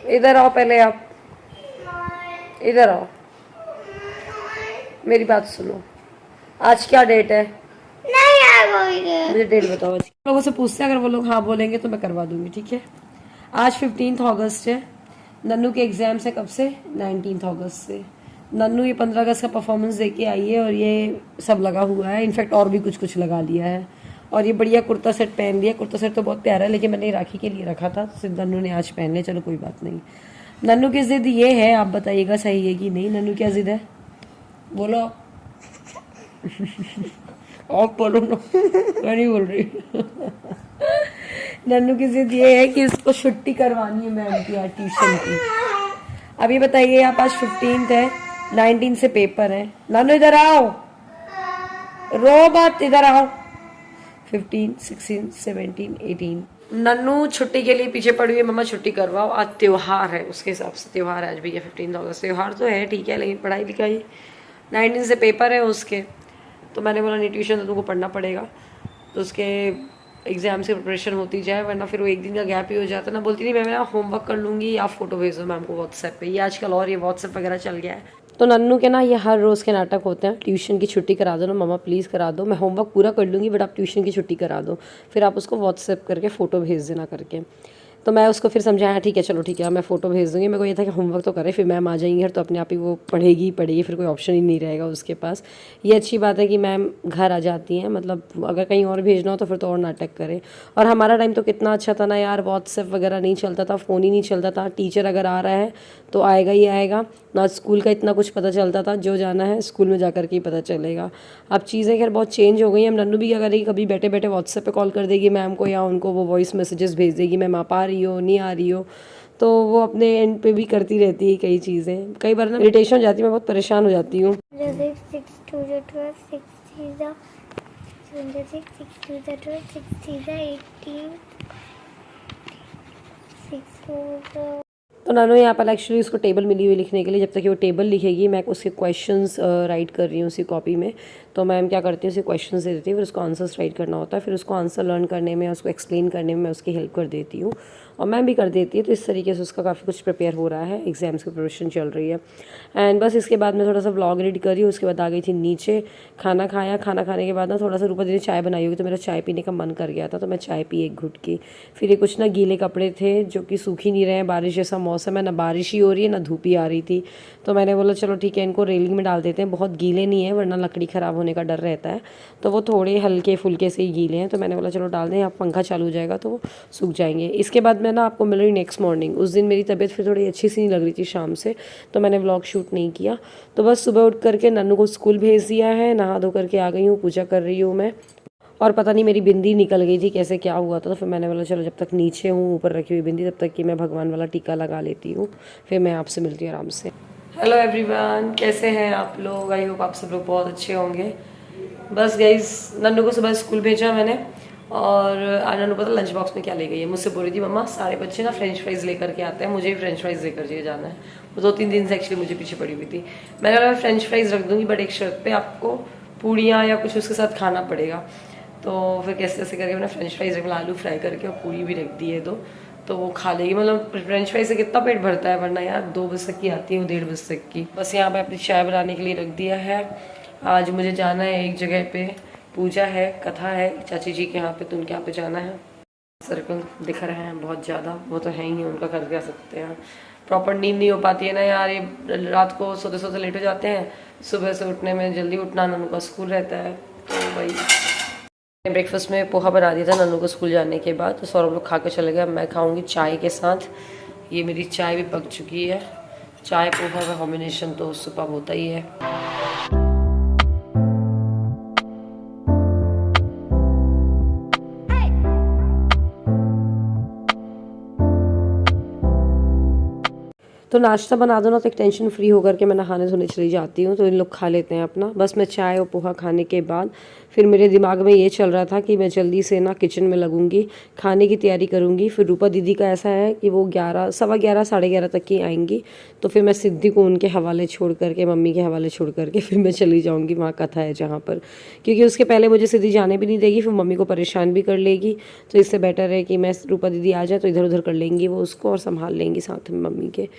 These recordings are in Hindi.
इधर आओ पहले आप, इधर आओ, मेरी बात सुनो। आज क्या डेट है? नहीं यार मुझे डेट बताओ आज। लोगों से पूछते हैं, अगर वो लोग हाँ बोलेंगे तो मैं करवा दूंगी, ठीक है। आज 15 अगस्त है। नन्नू के एग्जाम्स है कब से? 19 अगस्त से। नन्नू ये 15 अगस्त का परफॉर्मेंस दे के आई है और ये सब लगा हुआ है, इनफैक्ट और भी कुछ कुछ लगा लिया है। और ये बढ़िया कुर्ता सेट पहन लिया। कुर्ता सेट तो बहुत प्यारा है, लेकिन मैंने राखी के लिए रखा था, तो सिर्फ नन्नू ने आज पहन लिया। चलो कोई बात नहीं। नन्नू की जिद ये है, आप बताइएगा सही है कि नहीं। नन्नू क्या जिद है, बोलो। आप बोलो ना, मैं नहीं बोल रही। नन्नू की जिद ये है कि इसको छुट्टी करवानी है मैम की आज ट्यूशन की। अब ये बताइए, आप आज 15 है, 19 से पेपर है। नन्नू इधर आओ, रो मत, इधर आओ। 15, 16, 17, 18। नन्नू छुट्टी के लिए पीछे पड़ी हुई है, मम्मा छुट्टी करवाओ, आज त्योहार है। उसके हिसाब से त्योहार है आज भैया, 15 अगस्त त्योहार तो है, ठीक है, लेकिन पढ़ाई लिखाई 19 से पेपर है उसके। तो मैंने बोला नहीं, ट्यूशन तो तुमको पढ़ना पड़ेगा, तो उसके एग्जाम से प्रिपरेशन होती जाए, वरना फिर वो एक दिन का गैप ही हो जाता ना। बोलती नहीं मैं मेरा होमवर्क कर लूँगी, आप फोटो भेज दो मैम को व्हाट्सएप पे। ये आजकल और ये व्हाट्सएप वगैरह चल गया है। तो नन्नू के ना ये हर रोज़ के नाटक होते हैं, ट्यूशन की छुट्टी करा दो ना मम्मा, प्लीज़ करा दो, मैं होमवर्क पूरा कर लूँगी बट आप ट्यूशन की छुट्टी करा दो, फिर आप उसको व्हाट्सएप करके फ़ोटो भेज देना करके। तो मैं उसको फिर समझाया, ठीक है चलो ठीक है, मैं फ़ोटो भेज दूँगी। मेरे को ये था कि होमवर्क तो करे, फिर मैम आ जाएंगी घर तो अपने आप ही वो पढ़ेगी ही पढ़ेगी, फिर कोई ऑप्शन ही नहीं रहेगा उसके पास। ये अच्छी बात है कि मैम घर आ जाती हैं, मतलब अगर कहीं और भेजना हो तो फिर तो और नाटक करे। और हमारा टाइम तो कितना अच्छा था ना यार, व्हाट्सएप वगैरह नहीं चलता था, फ़ोन ही नहीं चलता था। टीचर अगर आ रहा है तो आएगा ही आएगा ना, स्कूल का इतना कुछ पता चलता था, जो जाना है स्कूल में जाकर के ही पता चलेगा। अब चीज़ें खैर बहुत चेंज हो गई हैं। नन्नू भी क्या करेगी, कभी बैठे बैठे व्हाट्सएप पे कॉल कर देगी मैम को, या उनको वो वॉइस मैसेजेस भेज देगी, मैम आप आ रही हो नहीं आ रही हो। तो वो अपने एंड पे भी करती रहती है कई चीज़ें। कई बार ना इरिटेशन हो जाती है, मैं बहुत परेशान हो जाती हूँ। 6 2 12 6 3 26 6 2 12 6 3 18 6 4 तो नन्नू यहाँ पर एक्चुअली उसको टेबल मिली हुई लिखने के लिए, जब तक कि वो टेबल लिखेगी मैं उसके क्वेश्चंस राइट कर रही हूँ उसी कॉपी में। तो मैम क्या करती है, उसे क्वेश्चंस दे देती है, फिर उसको आंसर्स राइट करना होता है, फिर उसको आंसर लर्न करने में, उसको एक्सप्लेन करने में मैं उसकी हेल्प कर देती हूँ और मैम भी कर देती है। तो इस तरीके से उसका काफ़ी कुछ प्रिपेयर हो रहा है, एग्जाम्स की प्रिपरेशन चल रही है। एंड बस इसके बाद मैं थोड़ा सा व्लॉग एडिट करी, उसके बाद आ गई थी नीचे, खाना खाया। खाना खाने के बाद ना थोड़ा सा रूपा दीदी चाय बनाई होगी, तो मेरा चाय पीने का मन कर गया था, तो मैं चाय पी एक घुट की। फिर ये कुछ ना गीले कपड़े थे जो कि सूख ही नहीं रहे हैं, बारिश जैसा मौसम है, ना बारिश ही हो रही है ना धूप ही आ रही थी। तो मैंने बोला चलो ठीक है, इनको रेलिंग में डाल देते हैं, बहुत गीले नहीं है वरना लकड़ी ख़राब होने का डर रहता है, तो वो थोड़े हल्के फुल्के से ही गीले हैं। तो मैंने बोला चलो डाल दें, यहाँ पंखा चालू हो जाएगा तो वो सूख जाएंगे। इसके बाद मैं ना आपको मिल रही नेक्स्ट मॉर्निंग। उस दिन मेरी तबीयत फिर थोड़ी अच्छी सी नहीं लग रही थी शाम से, तो मैंने व्लॉग शूट नहीं किया। तो बस सुबह उठ करके नन्नू को स्कूल भेज दिया है, नहा धो करके आ गई हूँ, पूजा कर रही हूँ मैं। और पता नहीं मेरी बिंदी निकल गई थी, कैसे क्या हुआ था, तो फिर मैंने बोला चलो जब तक नीचे हूँ ऊपर रखी हुई बिंदी, तब तक कि मैं भगवान वाला टीका लगा लेती हूँ, फिर मैं आपसे मिलती हूँ आराम से। हेलो एवरीवन, कैसे हैं आप लोग? आई होप आप सब लोग बहुत अच्छे होंगे। बस गाइस, नन्नू को सुबह स्कूल भेजा मैंने, और नन्नू पता लंच बॉक्स में क्या ले गई है, मुझसे बोल रही थी मम्मा सारे बच्चे ना फ्रेंच फ्राइज़ लेकर के आते हैं, मुझे भी फ्रेंच फ्राइज़ लेकर के जाना है। वो 2-3 दिन से एक्चुअली मुझे पीछे पड़ी हुई थी। मैंने बोला मैं फ्रेंच फ्राइज़ रख दूँगी, बट एक शर्त पे, आपको पूड़ियाँ या कुछ उसके साथ खाना पड़ेगा। तो फिर कैसे कैसे करके मैंने फ्रेंच फ्राइज़ रख, आलू फ्राई करके और पूरी भी रख दी है तो वो खा लेगी। मतलब फ्रेंच फ्राइज से कितना पेट भरता है, वरना यार 2 बजे तक की आती है, वो 1:30 बजे तक की। बस यहाँ पे अपनी चाय बनाने के लिए रख दिया है। आज मुझे जाना है एक जगह पे, पूजा है, कथा है चाची जी के यहाँ पे, तो उनके यहाँ पे जाना है। सर्कल दिख रहे हैं बहुत ज़्यादा, वो तो है ही, उनका कर क्या सकते हैं। प्रॉपर नींद नहीं हो पाती है ना यार, ये रात को सोते सोते लेट हो जाते हैं, सुबह से उठने में जल्दी उठना, नन्नू का स्कूल रहता है। तो भाई ब्रेकफास्ट में पोहा बना दिया था नन्नू को स्कूल जाने के बाद, तो सौरभ लोग खा के चले गए। मैं खाऊंगी चाय के साथ। ये मेरी चाय भी पक चुकी है। चाय पोहा का कॉम्बिनेशन तो सुपर्ब होता ही है। तो नाश्ता बना दो ना तो एक टेंशन फ्री होकर के मैं नहाने धोने चली जाती हूँ, तो इन लोग खा लेते हैं अपना। बस मैं चाय और पोहा खाने के बाद फिर मेरे दिमाग में ये चल रहा था कि मैं जल्दी से ना किचन में लगूंगी, खाने की तैयारी करूंगी। फिर रूपा दीदी का ऐसा है कि वो 11, सवा 11, साढ़े 11 तक ही आएंगी, तो फिर मैं सिद्धि को उनके हवाले छोड़ करके, मम्मी के हवाले छोड़ करके फिर मैं चली जाऊँगी वहाँ कथा है जहाँ पर, क्योंकि उसके पहले मुझे सिद्धि जाने भी नहीं देगी, फिर मम्मी को परेशान भी कर लेगी। तो इससे बेटर है कि मैं रूपा दीदी आ जाए तो इधर उधर कर लेंगी वो उसको और संभाल लेंगी साथ में मम्मी के।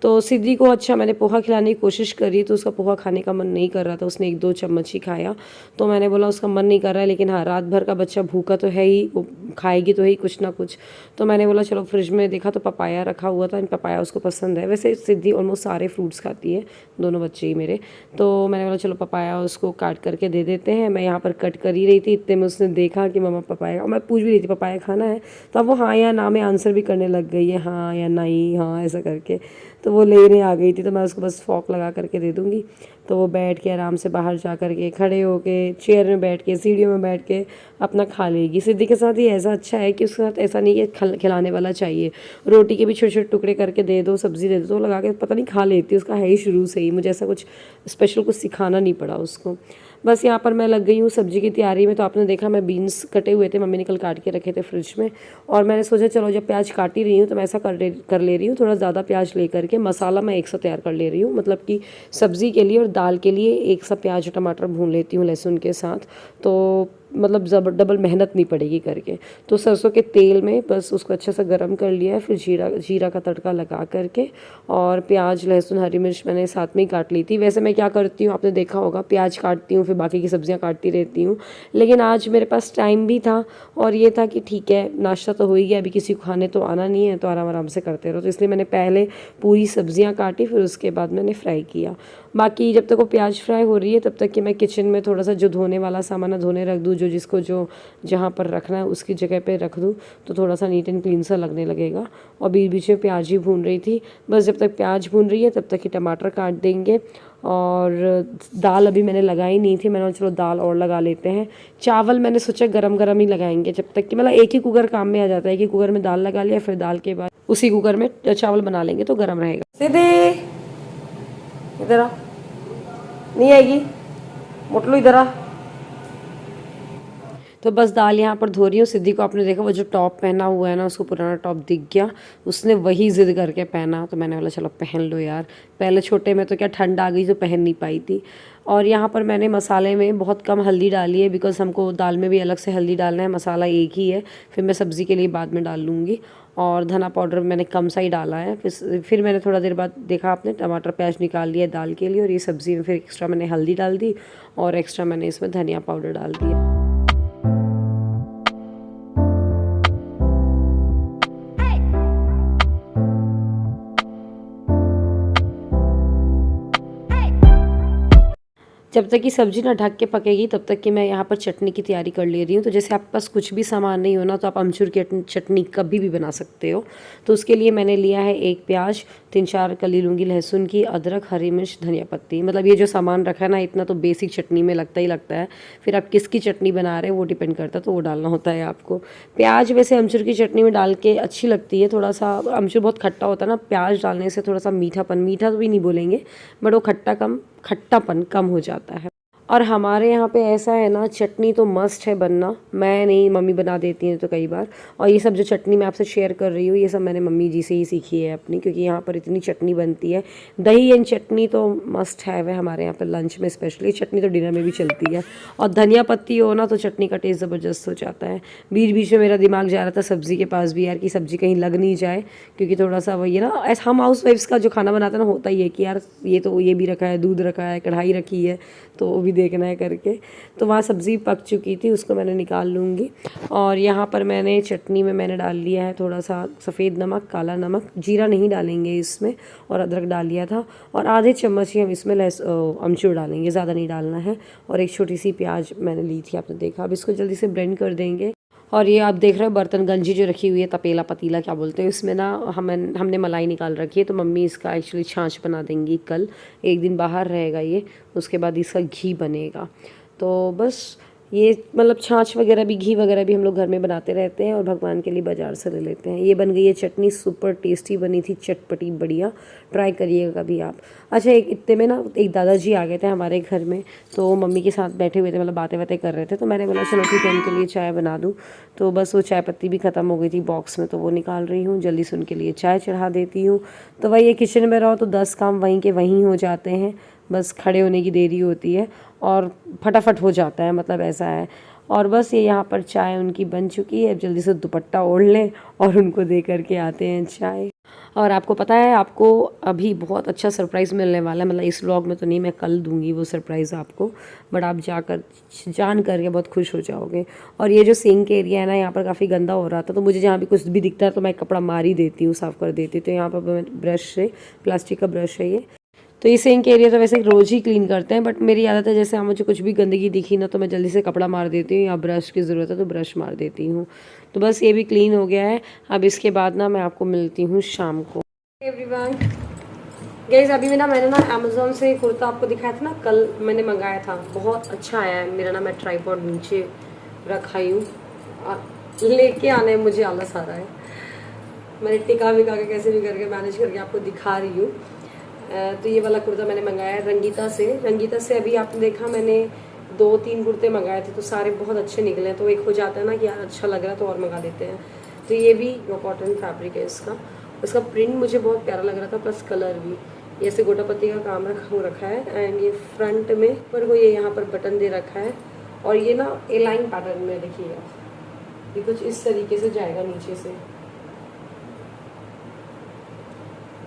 तो सिद्धि को अच्छा मैंने पोहा खिलाने की कोशिश करी, तो उसका पोहा खाने का मन नहीं कर रहा था, उसने 1-2 चम्मच ही खाया। तो मैंने बोला उसका मन नहीं कर रहा है, लेकिन हाँ रात भर का बच्चा भूखा तो है ही, वो खाएगी तो ही कुछ ना कुछ। तो मैंने बोला चलो, फ्रिज में देखा तो पपाया रखा हुआ था, पपाया उसको पसंद है। वैसे सिद्धि ऑलमोस्ट सारे फ्रूट्स खाती है, दोनों बच्चे ही मेरे। तो मैंने बोला चलो पपाया उसको काट करके दे देते हैं। मैं यहाँ पर कट कर ही रही थी, इतने में उसने देखा कि मम्मा पपाया, और मैं पूछ भी रही थी पपाया खाना है, तो अब वो हाँ या ना में आंसर भी करने लग गई है, हाँ या नहीं, हाँ ऐसा करके। तो वो लेने आ गई थी, तो मैं उसको बस फॉक लगा करके दे दूँगी। तो वो बैठ के आराम से बाहर जा कर के, खड़े होके, चेयर में बैठ के, सीढ़ियों में बैठ के अपना खा लेगी। सिद्धि के साथ ये ऐसा अच्छा है कि उसके साथ ऐसा नहीं है खिलाने वाला चाहिए, रोटी के भी छोटे छोटे टुकड़े करके दे दो, सब्जी दे दो, तो लगा के पता नहीं खा लेती, उसका है ही शुरू से ही, मुझे ऐसा कुछ स्पेशल कुछ सिखाना नहीं पड़ा उसको। बस यहाँ पर मैं लग गई हूँ सब्जी की तैयारी में। तो आपने देखा मैं बीन्स कटे हुए थे, मम्मी ने कल काट के रखे थे फ्रिज में, और मैंने सोचा चलो जब प्याज काट ही रही हूँ तो मैं ऐसा कर ले रही हूँ, थोड़ा ज़्यादा प्याज ले करके मसाला मैं एक साथ तैयार कर ले रही हूँ, मतलब कि सब्ज़ी के लिए और दाल के लिए एक साथ प्याज और टमाटर भून लेती हूँ लहसुन के साथ, तो मतलब डबल मेहनत नहीं पड़ेगी करके। तो सरसों के तेल में बस उसको अच्छा सा गर्म कर लिया है, फिर जीरा का तड़का लगा करके, और प्याज लहसुन हरी मिर्च मैंने साथ में ही काट ली थी। वैसे मैं क्या करती हूँ आपने देखा होगा, प्याज काटती हूँ फिर बाकी की सब्जियाँ काटती रहती हूँ, लेकिन आज मेरे पास टाइम भी था और ये था कि ठीक है नाश्ता तो हो ही गया, अभी किसी को खाने तो आना नहीं है, तो आराम आराम से करते रहो। तो इसलिए मैंने पहले पूरी सब्जियाँ काटी, फिर उसके बाद मैंने फ्राई किया। बाकी जब तक वो प्याज फ्राई हो रही है तब तक कि मैं किचन में थोड़ा सा जो धोने वाला सामान है धोने रख दूँ, जो जहाँ पर रखना है उसकी जगह पे रख दूँ, तो थोड़ा सा नीट एंड क्लीन सा लगने लगेगा। और बीच बीच में प्याज ही भून रही थी, बस जब तक प्याज भून रही है तब तक ही टमाटर काट देंगे। और दाल अभी मैंने लगाई नहीं थी, मैंने चलो दाल और लगा लेते हैं। चावल मैंने सोचा गरम गरम ही लगाएंगे, जब तक कि मतलब एक ही कुकर काम में आ जाता है, एक ही कुकर में दाल लगा लिया, फिर दाल के बाद उसी कुकर में चावल बना लेंगे तो गर्म रहेगा। सीधे इधर आ, नहीं आएगी, मोटलू इधर आ। तो बस दाल यहाँ पर धो रही हूँ। सिद्धि को आपने देखा वो जो टॉप पहना हुआ है ना, उसको पुराना टॉप दिख गया, उसने वही ज़िद करके पहना, तो मैंने बोला चलो पहन लो यार। पहले छोटे में तो क्या ठंड आ गई तो पहन नहीं पाई थी। और यहाँ पर मैंने मसाले में बहुत कम हल्दी डाली है, बिकॉज़ हमको दाल में भी अलग से हल्दी डालना है, मसाला एक ही है, फिर मैं सब्ज़ी के लिए बाद में डाल लूँगी। और धना पाउडर मैंने कम सा ही डाला है। फिर मैंने थोड़ा देर बाद देखा आपने टमाटर प्याज निकाल लिया दाल के लिए, और ये सब्ज़ी में फिर एक्स्ट्रा मैंने हल्दी डाल दी और एक्स्ट्रा मैंने इसमें धनिया पाउडर डाल दिया। जब तक कि सब्ज़ी ना ढक के पकेगी तब तक कि मैं यहाँ पर चटनी की तैयारी कर ले रही हूँ। तो जैसे आपके पास कुछ भी सामान नहीं हो ना, तो आप अमचूर की चटनी कभी भी बना सकते हो। तो उसके लिए मैंने लिया है 1 प्याज, 3-4 कली लूँगी लहसुन की, अदरक, हरी मिर्च, धनिया पत्ती। मतलब ये जो सामान रखा है ना, इतना तो बेसिक चटनी में लगता ही लगता है। फिर आप किसकी चटनी बना रहे हैं वो डिपेंड करता है, तो वो डालना होता है आपको। प्याज वैसे अमचूर की चटनी में डाल के अच्छी लगती है, थोड़ा सा अमचूर बहुत खट्टा होता है ना, प्याज डालने से थोड़ा सा मीठा तो भी नहीं बोलेंगे, बट वो खट्टापन कम हो जाता है। और हमारे यहाँ पे ऐसा है ना, चटनी तो मस्ट है बनना, मैं नहीं मम्मी बना देती हैं तो कई बार। और ये सब जो चटनी मैं आपसे शेयर कर रही हूँ ये सब मैंने मम्मी जी से ही सीखी है अपनी, क्योंकि यहाँ पर इतनी चटनी बनती है। दही एंड चटनी तो मस्ट है वह हमारे यहाँ पर लंच में स्पेशली, चटनी तो डिनर में भी चलती है। और धनिया पत्ती हो ना तो चटनी का टेस्ट ज़बरदस्त हो जाता है। बीच बीच में मेरा दिमाग जा रहा था सब्ज़ी के पास भी यार, कि सब्ज़ी कहीं लग नहीं जाए, क्योंकि थोड़ा सा वही है ना, ऐसा हम हाउस वाइफ्स का जो खाना बनाता है ना, होता ही है कि यार ये भी रखा है, दूध रखा है, कढ़ाई रखी है, तो वो भी देखना है करके। तो वहाँ सब्ज़ी पक चुकी थी, उसको मैंने निकाल लूँगी। और यहाँ पर मैंने चटनी में मैंने डाल लिया है थोड़ा सा सफ़ेद नमक, काला नमक, जीरा नहीं डालेंगे इसमें, और अदरक डाल लिया था, और आधे चम्मच ही हम इसमें अमचूर डालेंगे, ज़्यादा नहीं डालना है। और एक छोटी सी प्याज मैंने ली थी, आपने देखा। अब इसको जल्दी से ब्लेंड कर देंगे। और ये आप देख रहे हो बर्तन गंजी जो रखी हुई है, तपेला पतीला क्या बोलते हैं, इसमें ना हमने मलाई निकाल रखी है, तो मम्मी इसका एक्चुअली छाछ बना देंगी कल। एक दिन बाहर रहेगा ये, उसके बाद इसका घी बनेगा। तो बस ये मतलब छाछ वगैरह भी, घी वगैरह भी हम लोग घर में बनाते रहते हैं और भगवान के लिए बाज़ार से ले लेते हैं। ये बन गई है चटनी, सुपर टेस्टी बनी थी, चटपटी बढ़िया, ट्राई करिएगा कभी आप। अच्छा, एक इतने में ना एक दादाजी आ गए थे हमारे घर में, तो मम्मी के साथ बैठे हुए थे, मतलब बातें बातें कर रहे थे, तो मैंने बोला चलो ठीक है इनके लिए चाय बना दूँ। तो बस वो चाय पत्ती भी ख़त्म हो गई थी बॉक्स में, तो वो निकाल रही हूँ, जल्दी से उनके लिए चाय चढ़ा देती हूँ। तो वही ये किचन में रहो तो 10 काम वहीं के वहीं हो जाते हैं, बस खड़े होने की देरी होती है और फटाफट हो जाता है, मतलब ऐसा है। और बस ये यहाँ पर चाय उनकी बन चुकी है, अब जल्दी से दुपट्टा ओढ़ लें और उनको दे करके आते हैं चाय। और आपको पता है आपको अभी बहुत अच्छा सरप्राइज़ मिलने वाला है, मतलब इस व्लॉग में तो नहीं, मैं कल दूंगी वो सरप्राइज़ आपको, बट आप जान करके बहुत खुश हो जाओगे। और ये जो सिंक एरिया है ना, यहाँ पर काफ़ी गंदा हो रहा था, तो मुझे जहाँ भी कुछ भी दिखता है तो मैं कपड़ा मार ही देती हूँ, साफ़ कर देती हूँ। तो यहाँ पर मैं ब्रश से, प्लास्टिक का ब्रश है ये, तो ये सिंक एरिया तो वैसे रोज़ ही क्लीन करते हैं, बट मेरी आदत है जैसे मुझे कुछ भी गंदगी दिखी ना तो मैं जल्दी से कपड़ा मार देती हूँ, या ब्रश की ज़रूरत है तो ब्रश मार देती हूँ। तो बस ये भी क्लीन हो गया है। अब इसके बाद ना मैं आपको मिलती हूँ शाम को। एवरीवन गाइस, अभी मैंने ना अमेज़ॉन से कुर्ता आपको दिखाया था ना, कल मैंने मंगाया था, बहुत अच्छा आया है मेरा ना। मैं ट्राइपॉड नीचे रखाई हूँ, लेके आने में मुझे आलस आ रहा है। मैंने टिका विका के कैसे भी करके मैनेज करके आपको दिखा रही हूँ। तो ये वाला कुर्ता मैंने मंगाया है रंगीता से। अभी आपने देखा मैंने 2-3 कुर्ते मंगाए थे, तो सारे बहुत अच्छे निकले। तो एक हो जाता है ना कि यार अच्छा लग रहा है तो और मंगा देते हैं। तो ये भी कॉटन फैब्रिक है इसका प्रिंट मुझे बहुत प्यारा लग रहा था, प्लस कलर भी। ये ऐसे गोटा पत्ती का काम रखा है, एंड ये फ्रंट में पर वो ये यहाँ पर बटन दे रखा है, और ये ना ए लाइन पैटर्न में देखिएगा, ये कुछ इस तरीके से जाएगा नीचे से,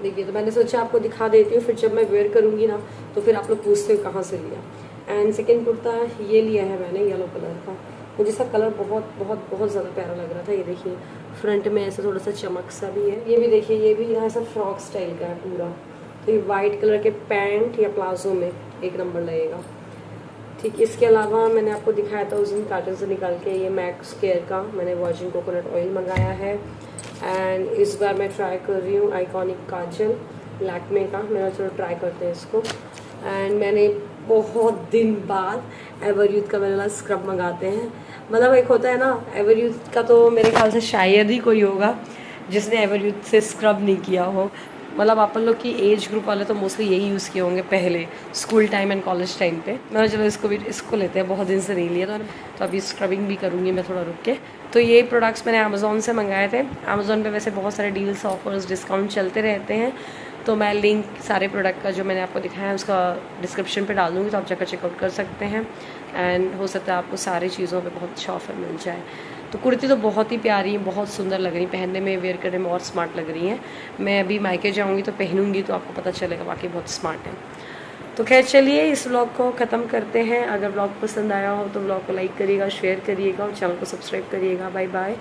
देखिए। तो मैंने सोचा आपको दिखा देती हूँ, फिर जब मैं वेयर करूँगी ना तो फिर आप लोग पूछते हो कहाँ से लिया। एंड सेकेंड कुर्ता ये लिया है मैंने, येलो कलर का। मुझे इसका कलर बहुत बहुत बहुत ज़्यादा प्यारा लग रहा था। ये देखिए फ्रंट में ऐसा थोड़ा सा चमक सा भी है। ये भी देखिए, ये भी यहाँ ऐसा फ्रॉक स्टाइल का है पूरा। तो ये वाइट कलर के पैंट या प्लाजो में एक नंबर लगेगा। ठीक, इसके अलावा मैंने आपको दिखाया था उस दिन कार्टन से निकाल के, ये मैक्स केयर का मैंने वर्जिन कोकोनट ऑयल मंगाया है। एंड इस बार मैं ट्राई कर रही हूँ आइकॉनिक काजल लैक्मे का। मैंने चलो ट्राई करते हैं इसको। एंड मैंने बहुत दिन बाद एवर यूथ का मैंने स्क्रब मंगाते हैं। मतलब एक होता है ना, एवर यूथ का तो मेरे ख्याल से शायद ही कोई होगा जिसने एवर यूथ से स्क्रब नहीं किया हो। मतलब अपन लोग की एज ग्रुप वाले तो मोस्टली यही यूज़ किए होंगे पहले, school time and college time पे। मैं चलो इसको लेते हैं, बहुत दिन से नहीं लिया तो अभी स्क्रबिंग भी करूँगी मैं थोड़ा रुक के। तो ये प्रोडक्ट्स मैंने अमेज़ॉन से मंगाए थे। अमेज़ॉन पे वैसे बहुत सारे डील्स, ऑफर्स, डिस्काउंट चलते रहते हैं, तो मैं लिंक सारे प्रोडक्ट का जो मैंने आपको दिखाया है उसका डिस्क्रिप्शन पे डाल दूँगी, तो आप जाकर चेकआउट कर सकते हैं। एंड हो सकता है आपको सारी चीज़ों पे बहुत अच्छा ऑफर मिल जाए। तो कुर्ती तो बहुत ही प्यारी है, बहुत सुंदर लग रही, पहनने में, वेयर करने में और स्मार्ट लग रही हैं। मैं अभी मायके जाऊँगी तो पहनूँगी तो आपको पता चलेगा, बाकी बहुत स्मार्ट है। तो खैर चलिए इस व्लॉग को ख़त्म करते हैं। अगर व्लॉग पसंद आया हो तो व्लॉग को लाइक करिएगा, शेयर करिएगा और चैनल को सब्सक्राइब करिएगा। Bye bye.